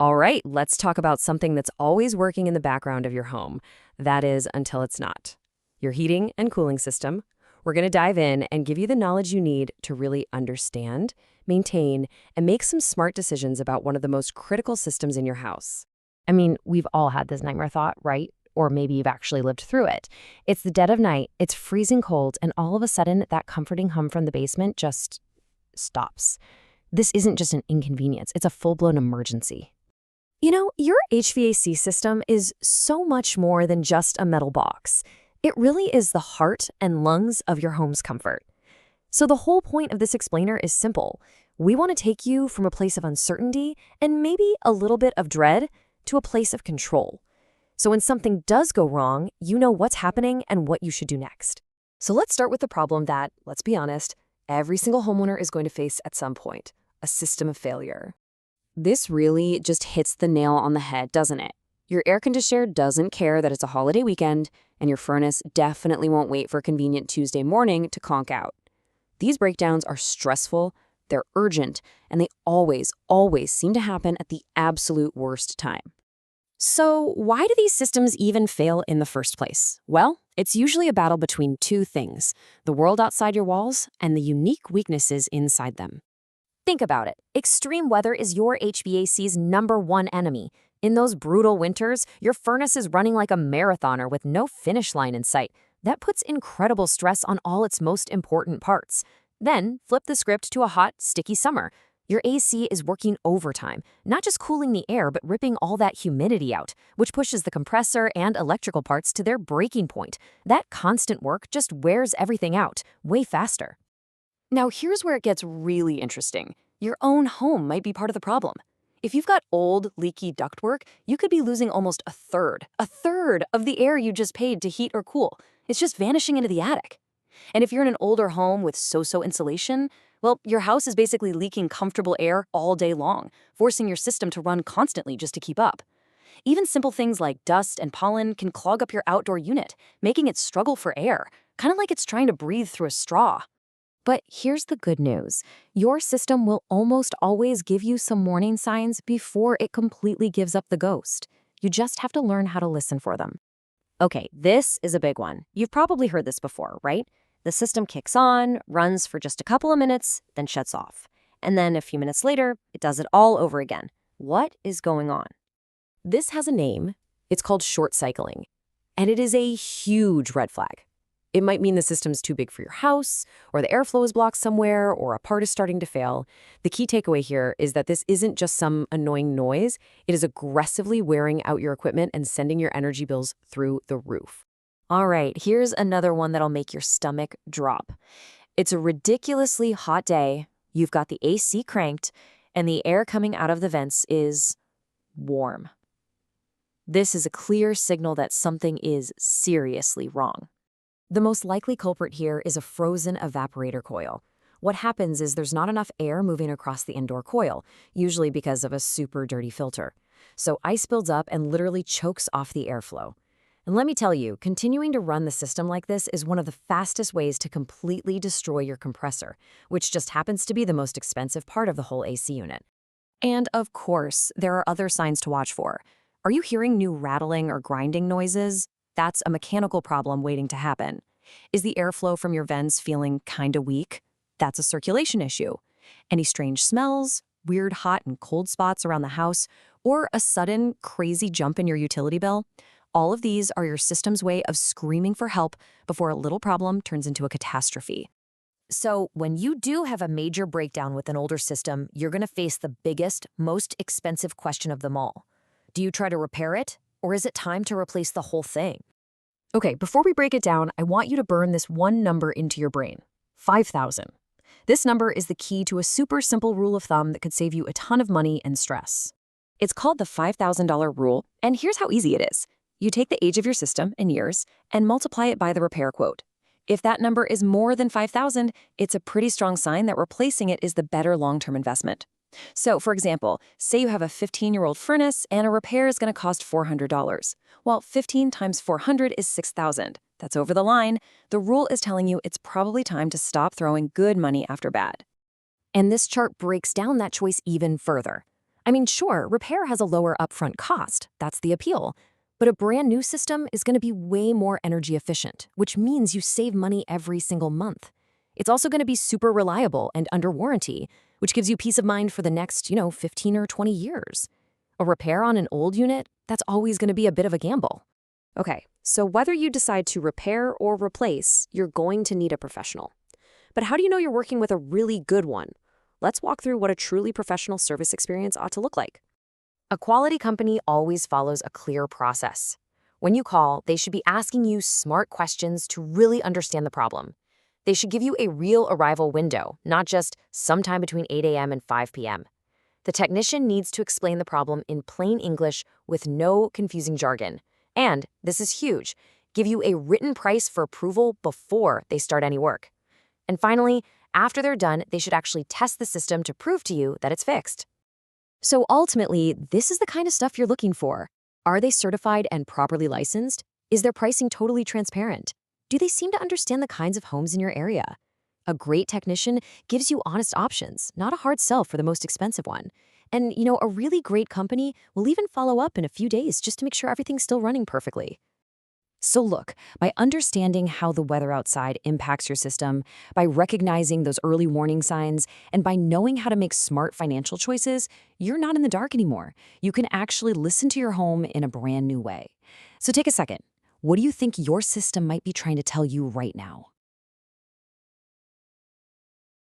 All right, let's talk about something that's always working in the background of your home. That is, until it's not. Your heating and cooling system. We're going to dive in and give you the knowledge you need to really understand, maintain, and make some smart decisions about one of the most critical systems in your house. I mean, we've all had this nightmare thought, right? Or maybe you've actually lived through it. It's the dead of night, it's freezing cold, and all of a sudden, that comforting hum from the basement just stops. This isn't just an inconvenience, it's a full-blown emergency. You know, your HVAC system is so much more than just a metal box. It really is the heart and lungs of your home's comfort. So the whole point of this explainer is simple. We want to take you from a place of uncertainty and maybe a little bit of dread to a place of control. So when something does go wrong, you know what's happening and what you should do next. So let's start with the problem that, let's be honest, every single homeowner is going to face at some point: a system of failure. This really just hits the nail on the head, doesn't it? Your air conditioner doesn't care that it's a holiday weekend, and your furnace definitely won't wait for a convenient Tuesday morning to conk out. These breakdowns are stressful, they're urgent, and they always seem to happen at the absolute worst time. So why do these systems even fail in the first place? Well, it's usually a battle between two things: the world outside your walls and the unique weaknesses inside them. Think about it. Extreme weather is your HVAC's #1 enemy. In those brutal winters, your furnace is running like a marathoner with no finish line in sight. That puts incredible stress on all its most important parts. Then, flip the script to a hot, sticky summer. Your AC is working overtime, not just cooling the air, but ripping all that humidity out, which pushes the compressor and electrical parts to their breaking point. That constant work just wears everything out, way faster. Now, here's where it gets really interesting. Your own home might be part of the problem. If you've got old, leaky ductwork, you could be losing almost a third of the air you just paid to heat or cool. It's just vanishing into the attic. And if you're in an older home with so-so insulation, well, your house is basically leaking comfortable air all day long, forcing your system to run constantly just to keep up. Even simple things like dust and pollen can clog up your outdoor unit, making it struggle for air, kind of like it's trying to breathe through a straw. But here's the good news. Your system will almost always give you some warning signs before it completely gives up the ghost. You just have to learn how to listen for them. Okay, this is a big one. You've probably heard this before, right? The system kicks on, runs for just a couple of minutes, then shuts off. And then a few minutes later, it does it all over again. What is going on? This has a name. It's called short cycling. And it is a huge red flag. It might mean the system's too big for your house, or the airflow is blocked somewhere, or a part is starting to fail. The key takeaway here is that this isn't just some annoying noise. It is aggressively wearing out your equipment and sending your energy bills through the roof. All right, here's another one that'll make your stomach drop. It's a ridiculously hot day, you've got the AC cranked, and the air coming out of the vents is warm. This is a clear signal that something is seriously wrong. The most likely culprit here is a frozen evaporator coil. What happens is there's not enough air moving across the indoor coil, usually because of a super dirty filter. So ice builds up and literally chokes off the airflow. And let me tell you, continuing to run the system like this is one of the fastest ways to completely destroy your compressor, which just happens to be the most expensive part of the whole AC unit. And of course, there are other signs to watch for. Are you hearing new rattling or grinding noises? That's a mechanical problem waiting to happen. Is the airflow from your vents feeling kinda weak? That's a circulation issue. Any strange smells, weird hot and cold spots around the house, or a sudden crazy jump in your utility bill? All of these are your system's way of screaming for help before a little problem turns into a catastrophe. So when you do have a major breakdown with an older system, you're going to face the biggest, most expensive question of them all. Do you try to repair it? Or is it time to replace the whole thing? Okay, before we break it down, I want you to burn this one number into your brain: 5,000. This number is the key to a super simple rule of thumb that could save you a ton of money and stress. It's called the $5,000 rule, and here's how easy it is. You take the age of your system in years and multiply it by the repair quote. If that number is more than 5,000, it's a pretty strong sign that replacing it is the better long-term investment. So, for example, say you have a 15-year-old furnace and a repair is going to cost $400. Well, 15 times 400 is 6,000. That's over the line. The rule is telling you it's probably time to stop throwing good money after bad. And this chart breaks down that choice even further. I mean, sure, repair has a lower upfront cost. That's the appeal. But a brand new system is going to be way more energy efficient, which means you save money every single month. It's also going to be super reliable and under warranty, which gives you peace of mind for the next, 15 or 20 years. A repair on an old unit, that's always going to be a bit of a gamble. Okay, so whether you decide to repair or replace, you're going to need a professional. But how do you know you're working with a really good one? Let's walk through what a truly professional service experience ought to look like. A quality company always follows a clear process. When you call, they should be asking you smart questions to really understand the problem. They should give you a real arrival window, not just sometime between 8 a.m. and 5 p.m. The technician needs to explain the problem in plain English with no confusing jargon. And, this is huge, give you a written price for approval before they start any work. And finally, after they're done, they should actually test the system to prove to you that it's fixed. So ultimately, this is the kind of stuff you're looking for. Are they certified and properly licensed? Is their pricing totally transparent? Do they seem to understand the kinds of homes in your area? A great technician gives you honest options, not a hard sell for the most expensive one. And, a really great company will even follow up in a few days just to make sure everything's still running perfectly. So look, by understanding how the weather outside impacts your system, by recognizing those early warning signs, and by knowing how to make smart financial choices, you're not in the dark anymore. You can actually listen to your home in a brand new way. So take a second. What do you think your system might be trying to tell you right now?